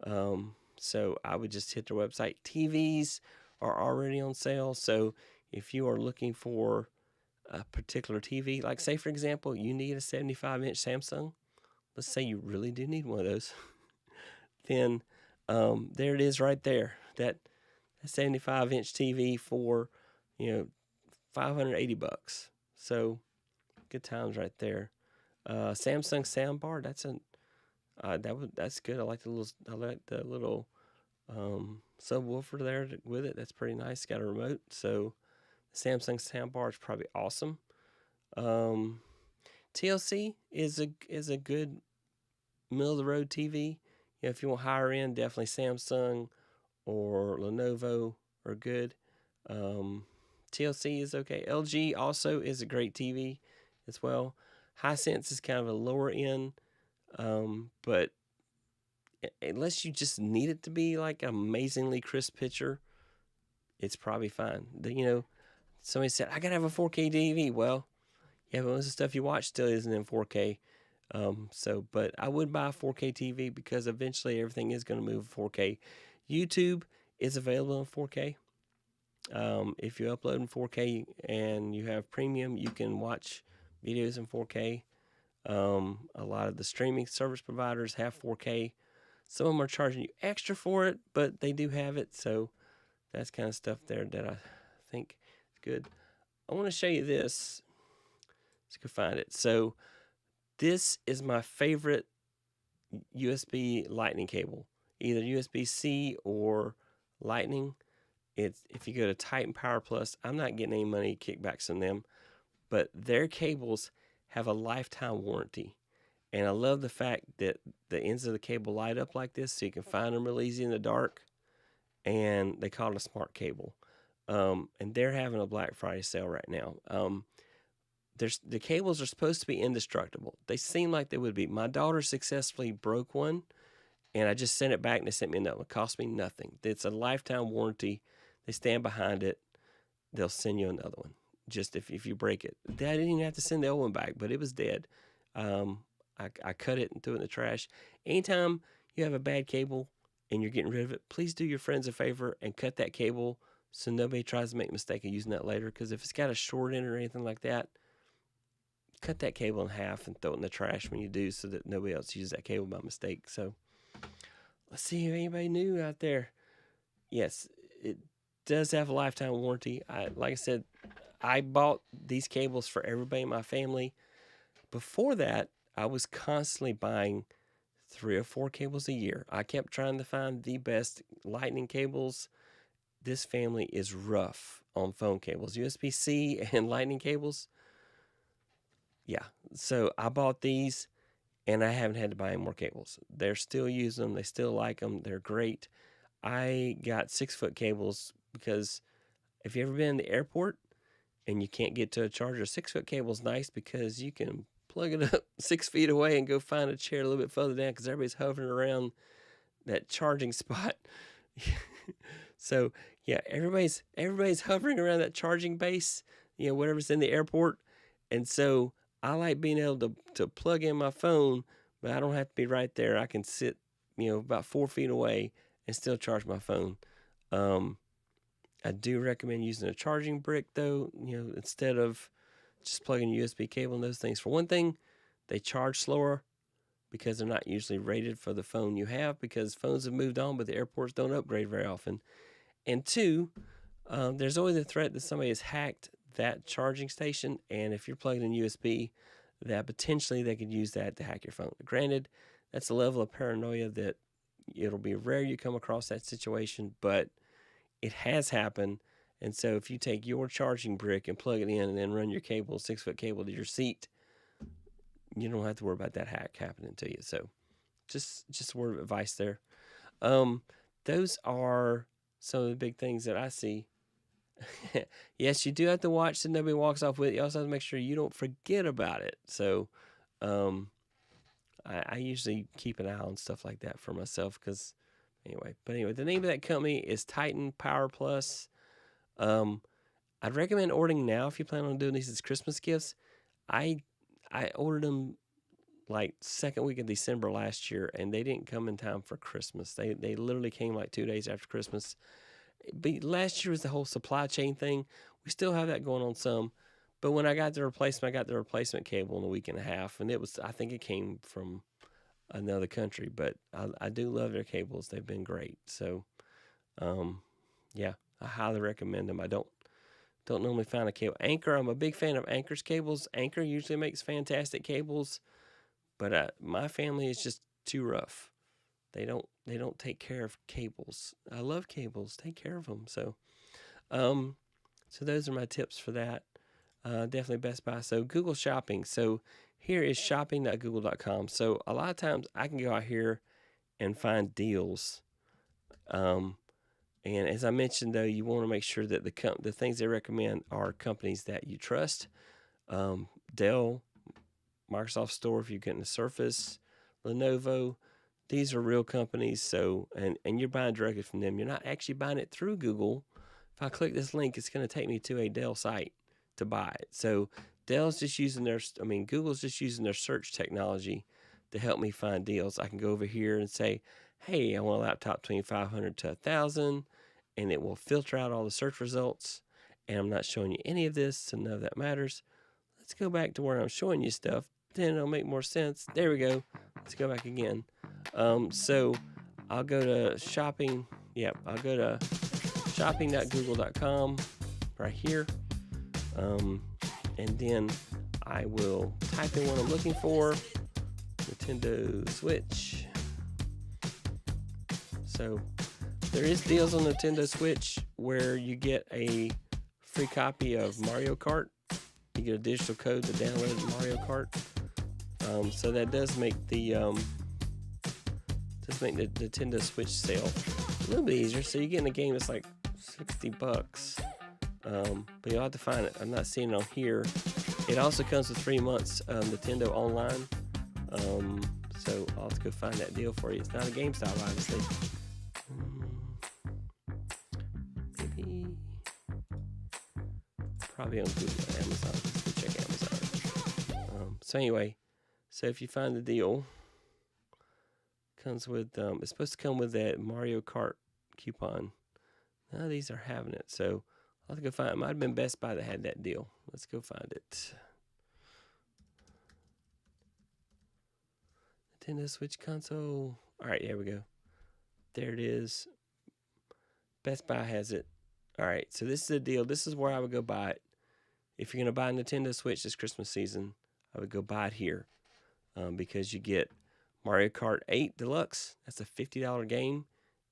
So I would just hit their website. TVs are already on sale. So if you are looking for a particular TV, like say for example, you need a 75-inch Samsung. Let's say you really do need one of those. Then there it is right there. That 75-inch TV for, $580. So good times right there. Samsung soundbar. That's good. I like the little subwoofer there with it. That's pretty nice. Got a remote. So the Samsung soundbar is probably awesome. TLC is a good middle of the road TV. If you want higher end, definitely Samsung or Lenovo are good. TLC is okay. LG also is a great TV as well. Hisense is kind of a lower end, but unless you just need it to be like an amazingly crisp picture, it's probably fine. Somebody said, I gotta have a 4K TV. Well, yeah, but most of the stuff you watch still isn't in 4K. But I would buy a 4K TV because eventually everything is going to move 4K. YouTube is available in 4K. If you upload in 4K and you have premium, you can watch videos in 4K. A lot of the streaming service providers have 4K. Some of them are charging you extra for it, but they do have it. So that's kind of stuff there that I think is good. I want to show you this. So you can find it. So this is my favorite USB Lightning cable, either USB-C or Lightning. If you go to Titan Power Plus, I'm not getting any money kickbacks from them, but their cables have a lifetime warranty. And I love the fact that the ends of the cable light up like this so you can find them real easy in the dark. And they call it a smart cable. And they're having a Black Friday sale right now. The cables are supposed to be indestructible. They seem like they would be. My daughter successfully broke one, and I just sent it back, and they sent me a note. It cost me nothing. It's a lifetime warranty. They stand behind it. They'll send you another one, just if you break it. I didn't even have to send the old one back, but it was dead. I cut it and threw it in the trash. Anytime you have a bad cable and you're getting rid of it, please do your friends a favor and cut that cable so nobody tries to make a mistake of using that later, because if it's got a short in it or anything like that, cut that cable in half and throw it in the trash when you do so that nobody else uses that cable by mistake. So let's see if anybody new out there. Yes, it does have a lifetime warranty. Like I said, I bought these cables for everybody in my family. Before that, I was constantly buying 3 or 4 cables a year. I kept trying to find the best Lightning cables. This family is rough on phone cables, USB-C and Lightning cables. Yeah, so I bought these, and I haven't had to buy any more cables. They're still using them. They still like them. They're great. I got 6-foot cables because if you've ever been in the airport and you can't get to a charger, 6-foot cable is nice because you can plug it up 6 feet away and go find a chair a little bit further down because everybody's hovering around that charging spot. So, yeah, everybody's hovering around that charging base, whatever's in the airport. And so I like being able to plug in my phone, but I don't have to be right there. I can sit, about 4 feet away and still charge my phone. I do recommend using a charging brick, though, instead of just plugging a USB cable and those things. For one thing, they charge slower because they're not usually rated for the phone you have, because phones have moved on, but the airports don't upgrade very often. And 2, there's always a threat that somebody has hacked that charging station, and if you're plugged in USB, that potentially they could use that to hack your phone. Granted, that's a level of paranoia that it'll be rare you come across that situation, but it has happened. And so if you take your charging brick and plug it in and then run your cable, 6-foot cable to your seat, you don't have to worry about that hack happening to you. So just a word of advice there. Those are some of the big things that I see. Yes, you do have to watch so nobody walks off with it. You also have to make sure you don't forget about it. So, I usually keep an eye on stuff like that for myself because, anyway. But anyway, the name of that company is Titan Power Plus. I'd recommend ordering now if you plan on doing these as Christmas gifts. I ordered them like second week of December last year, and they didn't come in time for Christmas. They literally came like 2 days after Christmas. But last year was the whole supply chain thing. We still have that going on some. But when I got the replacement, I got the replacement cable in a week and a half, and I think it came from another country. But I do love their cables. They've been great. So, yeah, I highly recommend them. I don't normally find a cable. Anchor, I'm a big fan of Anchor's cables. Anchor usually makes fantastic cables, but my family is just too rough. They don't take care of cables. I love cables. Take care of them. So those are my tips for that. Definitely Best Buy. So Google Shopping. So here is shopping.google.com. So a lot of times I can go out here and find deals. And as I mentioned, though, you want to make sure that the things they recommend are companies that you trust. Dell, Microsoft Store, if you're getting a Surface, Lenovo, these are real companies. So, and you're buying directly from them. You're not actually buying it through Google. If I click this link, it's going to take me to a Dell site to buy it. So Google's just using their search technology to help me find deals. I can go over here and say, hey, I want a laptop between $500 to $1,000, and it will filter out all the search results. And I'm not showing you any of this, so none of that matters. Let's go back to where I'm showing you stuff. Then it'll make more sense. There we go. Let's go back again. So I'll go to shopping. Yep, I'll go to shopping.google.com right here. And then I will type in what I'm looking for. Nintendo Switch. So there is deals on Nintendo Switch where you get a free copy of Mario Kart. You get a digital code to download Mario Kart. So that does make the Nintendo Switch sale a little bit easier. So you get in a game that's like $60. But you'll have to find it. I'm not seeing it on here. It also comes with 3 months Nintendo Online. So I'll have to go find that deal for you. It's not a GameStop, obviously. Maybe. Probably on Google, Amazon. Let's go check Amazon. So anyway, so if you find the deal, comes with it's supposed to come with that Mario Kart coupon. None of these are having it, so I'll have to go find it. It might have been Best Buy that had that deal. Let's go find it. Nintendo Switch console. All right, here we go. There it is. Best Buy has it. All right, so this is the deal. This is where I would go buy it. If you're going to buy a Nintendo Switch this Christmas season, I would go buy it here because you get Mario Kart 8 Deluxe. That's a $50 game,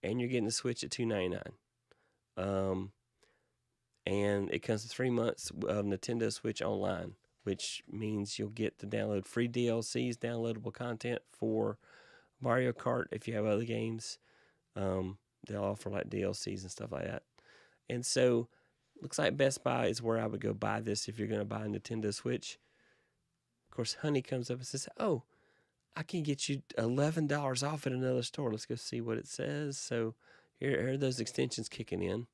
and you're getting the Switch at $299. And it comes with 3 months of Nintendo Switch Online, which means you'll get to download free DLCs, downloadable content for Mario Kart. If you have other games, they'll offer like DLCs and stuff like that. And so, looks like Best Buy is where I would go buy this if you're going to buy a Nintendo Switch. Of course, Honey comes up and says, "Oh, I can get you $11 off at another store." Let's go see what it says. So here are those extensions kicking in.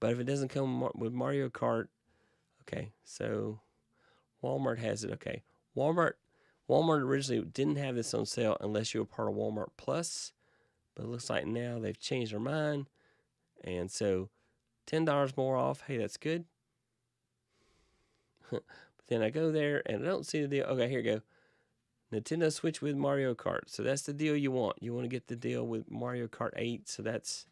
But if it doesn't come with Mario Kart, okay, so Walmart has it. Okay, Walmart originally didn't have this on sale unless you were part of Walmart Plus, but it looks like now they've changed their mind, and so $10 more off. Hey, that's good. But then I go there and I don't see the deal. Okay, here we go. Nintendo Switch with Mario Kart. So that's the deal you want. You want to get the deal with Mario Kart 8. So that's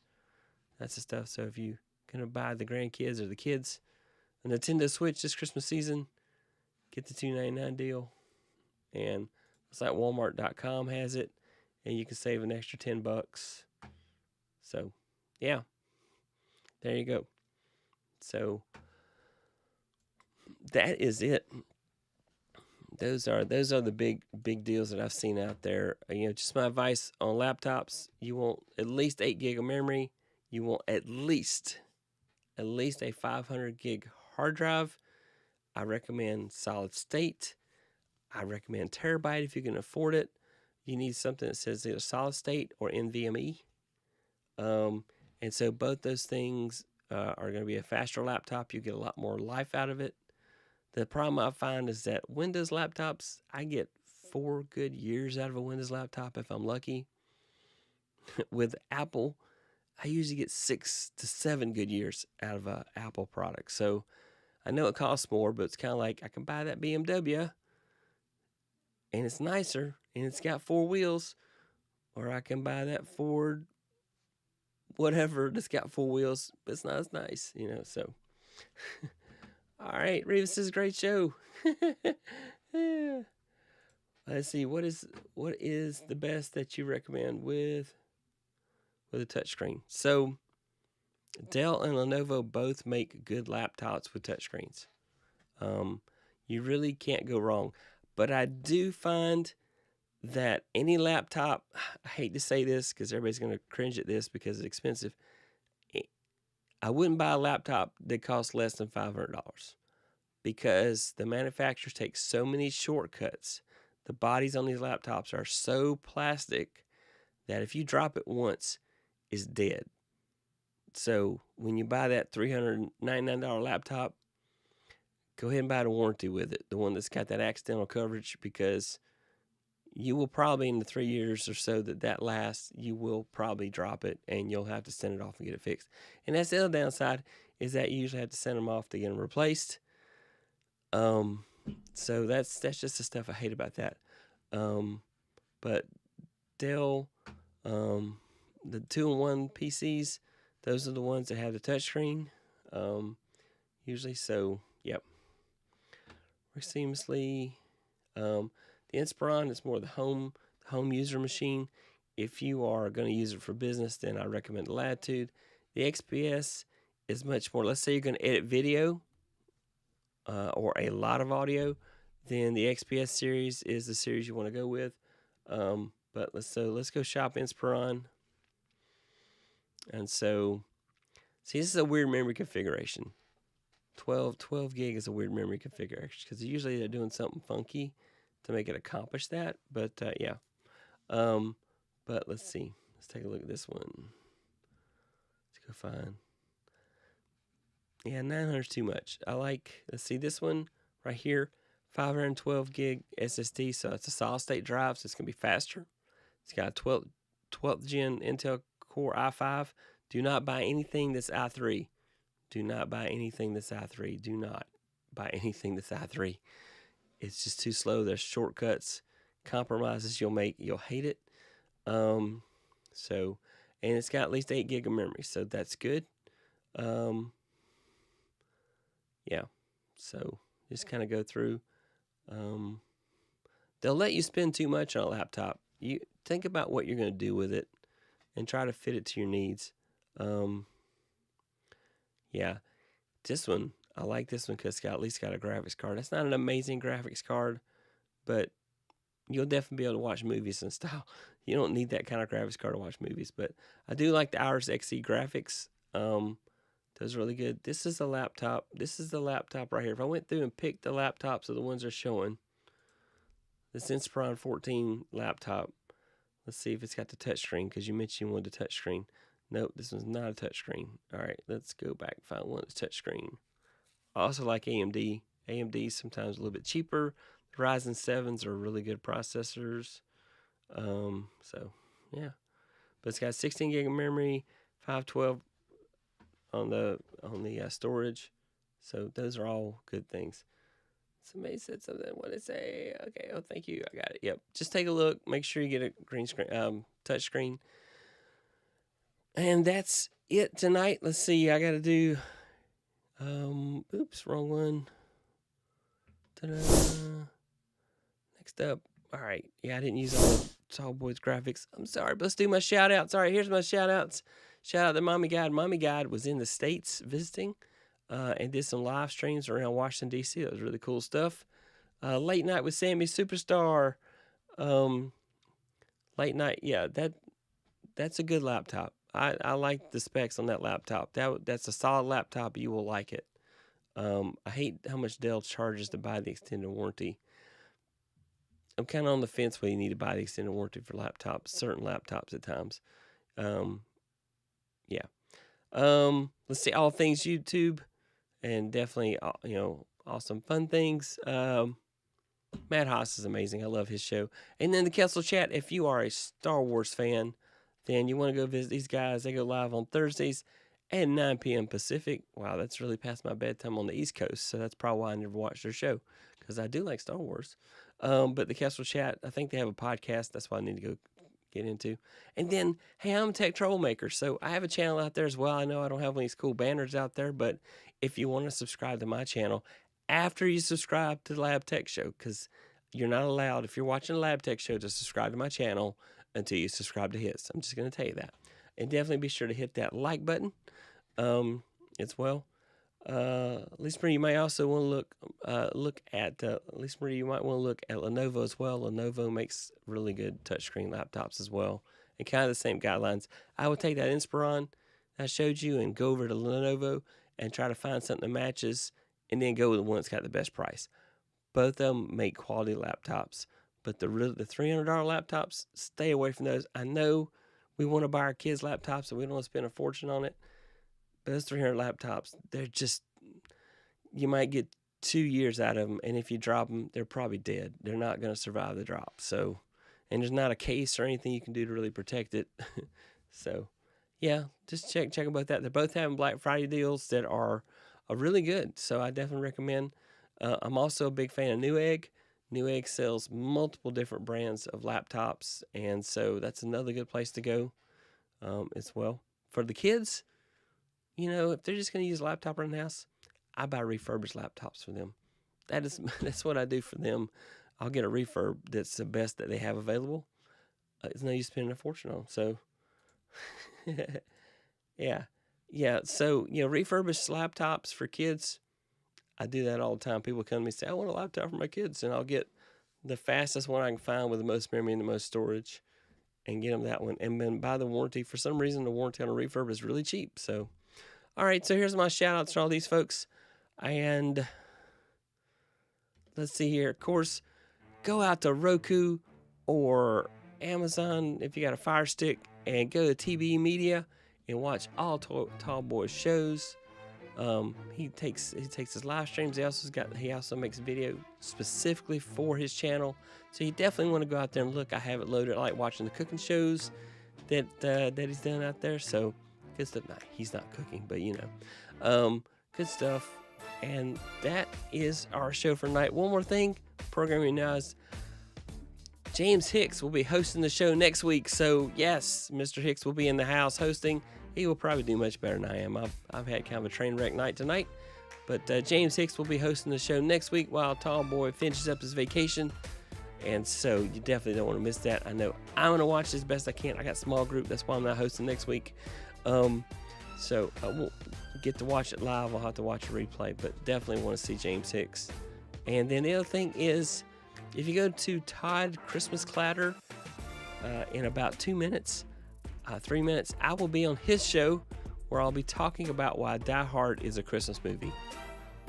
the stuff. So if you're going to buy the grandkids or the kids a Nintendo Switch this Christmas season, get the $299 deal. And it's like Walmart.com has it, and you can save an extra $10. So, yeah. There you go. So, that is it. those are the big deals that I've seen out there. Just my advice on laptops: you want at least 8 gig of memory. You want at least a 500 gig hard drive. I recommend solid state. I recommend terabyte if you can afford it. You need something that says either solid state or NVMe. And so both those things are going to be a faster laptop. You get a lot more life out of it. The problem I find is that Windows laptops, I get 4 good years out of a Windows laptop if I'm lucky. With Apple, I usually get 6 to 7 good years out of an Apple product. So I know it costs more, but it's kind of like I can buy that BMW and it's nicer and it's got 4 wheels, or I can buy that Ford whatever that's got 4 wheels, but it's not as nice, so. All right, Revis, this is a great show. Yeah. Let's see, what is the best that you recommend with a touchscreen? So Dell and Lenovo both make good laptops with touchscreens. You really can't go wrong. But I do find that any laptop, I hate to say this because everybody's going to cringe at this because it's expensive. I wouldn't buy a laptop that costs less than $500 because the manufacturers take so many shortcuts. The bodies on these laptops are so plastic that if you drop it once, it's dead. So when you buy that $399 laptop, go ahead and buy the warranty with it, the one that's got that accidental coverage, because you will probably, in the 3 years or so that lasts, you will probably drop it and you'll have to send it off and get it fixed. And that's the other downside, is that you usually have to send them off to get them replaced. So that's just the stuff I hate about that. But Dell, the 2-in-1 PCs, those are the ones that have the touchscreen. Usually, so yep. Works seamlessly. The Inspiron is more the home user machine. If you are going to use it for business, then I recommend the Latitude. The XPS is much more, let's say you're going to edit video or a lot of audio, then the XPS series is the series you want to go with. But let's go shop Inspiron. And so, see, this is a weird memory configuration. 12 gig is a weird memory configuration because usually they're doing something funky to make it accomplish that. But yeah. But let's see. Let's take a look at this one. Let's go find. Yeah, 900 is too much. Let's see, this one right here, 512 gig SSD. So it's a solid state drive, so it's going to be faster. It's got a 12th gen Intel Core i5. Do not buy anything that's i3. Do not buy anything that's i3. Do not buy anything that's i3. It's just too slow. There's shortcuts, compromises you'll make. You'll hate it. And it's got at least 8 gig of memory, so that's good. Yeah. So just kind of go through. They'll let you spend too much on a laptop. You think about what you're going to do with it and try to fit it to your needs. Yeah. This one, I like this one because it's at least got a graphics card. That's not an amazing graphics card, but you'll definitely be able to watch movies and stuff. You don't need that kind of graphics card to watch movies, but I do like the Iris Xe graphics. Those are really good. This is a laptop. This is the laptop right here. If I went through and picked the laptops of the ones they're showing, this Inspiron 14 laptop, let's see if it's got the touchscreen because you mentioned you wanted a touchscreen. Nope, this one's not a touchscreen. All right, let's go back and find one that's touchscreen. I also like AMD. AMD is sometimes a little bit cheaper. The Ryzen 7s are really good processors. So, yeah. But it's got 16 gig of memory, 512 on the storage. So those are all good things. Somebody said something. What did it say? Okay. Oh, thank you. I got it. Yep. Just take a look. Make sure you get a green screen, touch screen. And that's it tonight. Let's see. I got to do. Oops, wrong one. Ta-da. Next up. All right. Yeah, I didn't use all the Tall Boys graphics. I'm sorry, but let's do my shout outs. All right, here's my shout outs. Shout out to Mommy Guide. Mommy Guide was in the States visiting and did some live streams around Washington, D.C. That was really cool stuff. Late Night with Sammy Superstar. Late Night, yeah, that's a good laptop. I like the specs on that laptop. That's a solid laptop. You will like it. I hate how much Dell charges to buy the extended warranty. I'm kind of on the fence whether you need to buy the extended warranty for laptops, certain laptops at times. Yeah. Let's see, all things YouTube, and definitely, awesome fun things. Matt Haas is amazing. I love his show. And then the Kessel Chat, if you are a Star Wars fan, then you want to go visit these guys. They go live on Thursdays at 9 p.m. Pacific. Wow, that's really past my bedtime on the East Coast, so that's probably why I never watched their show, because I do like Star Wars. But the Kessel Chat, I think they have a podcast. That's what I need to go get into. And then, hey, I'm a tech troublemaker, so I have a channel out there as well. I know I don't have one of these cool banners out there, but if you want to subscribe to my channel, after you subscribe to the Lab Tech Show, because you're not allowed, if you're watching the Lab Tech Show, to subscribe to my channel until you subscribe to his. I'm just going to tell you that. And definitely be sure to hit that like button as well. Lisa Marie, you may also want to look at Lisa Marie, you might want to look at Lenovo as well. Lenovo makes really good touchscreen laptops as well, and kind of the same guidelines. I would take that Inspiron I showed you and go over to Lenovo and try to find something that matches, and then go with the one that's got the best price. Both of them make quality laptops, but the $300 laptops, stay away from those. I know we want to buy our kids laptops and we don't want to spend a fortune on it. Those 300 laptops, they're just, you might get 2 years out of them, and if you drop them, they're probably dead. They're not going to survive the drop. So, and there's not a case or anything you can do to really protect it. So, yeah, just check about that. They're both having Black Friday deals that are really good. So I definitely recommend. I'm also a big fan of Newegg. Newegg sells multiple different brands of laptops, and so that's another good place to go as well. For the kids, if they're just going to use a laptop around the house, I buy refurbished laptops for them. That's what I do for them. I'll get a refurb that's the best that they have available. It's no use spending a fortune on. So, yeah. So, refurbished laptops for kids, I do that all the time. People come to me and say, I want a laptop for my kids, and I'll get the fastest one I can find with the most memory and the most storage and get them that one. And then buy the warranty. For some reason, the warranty on a refurb is really cheap. So, all right, so here's my shout-outs to all these folks. And let's see here. Of course, go out to Roku or Amazon if you got a Fire Stick, and go to TBE Media and watch all Tall Boy's shows. He takes his live streams. He also makes video specifically for his channel. So you definitely want to go out there and look. I have it loaded. I like watching the cooking shows that he's done out there. So good stuff. Nah, he's not cooking, but good stuff. And that is our show for tonight. One more thing, programming now is James Hicks will be hosting the show next week. So yes, Mr. Hicks will be in the house hosting. He will probably do much better than I am. I've had kind of a train wreck night tonight. But James Hicks will be hosting the show next week while Tall Boy finishes up his vacation. And so you definitely don't want to miss that. I know I'm going to watch as best I can. I got a small group. That's why I'm not hosting next week. So I won't get to watch it live. I'll have to watch a replay. But definitely want to see James Hicks. And then the other thing is, if you go to Todd Christmas Clatter in about 2 minutes, 3 minutes, I will be on his show where I'll be talking about why Die Hard is a Christmas movie.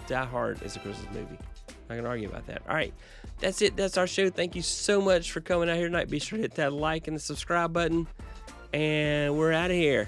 Die Hard is a Christmas movie. I'm not going to argue about that. All right, that's it. That's our show. Thank you so much for coming out here tonight. Be sure to hit that like and the subscribe button. And we're out of here.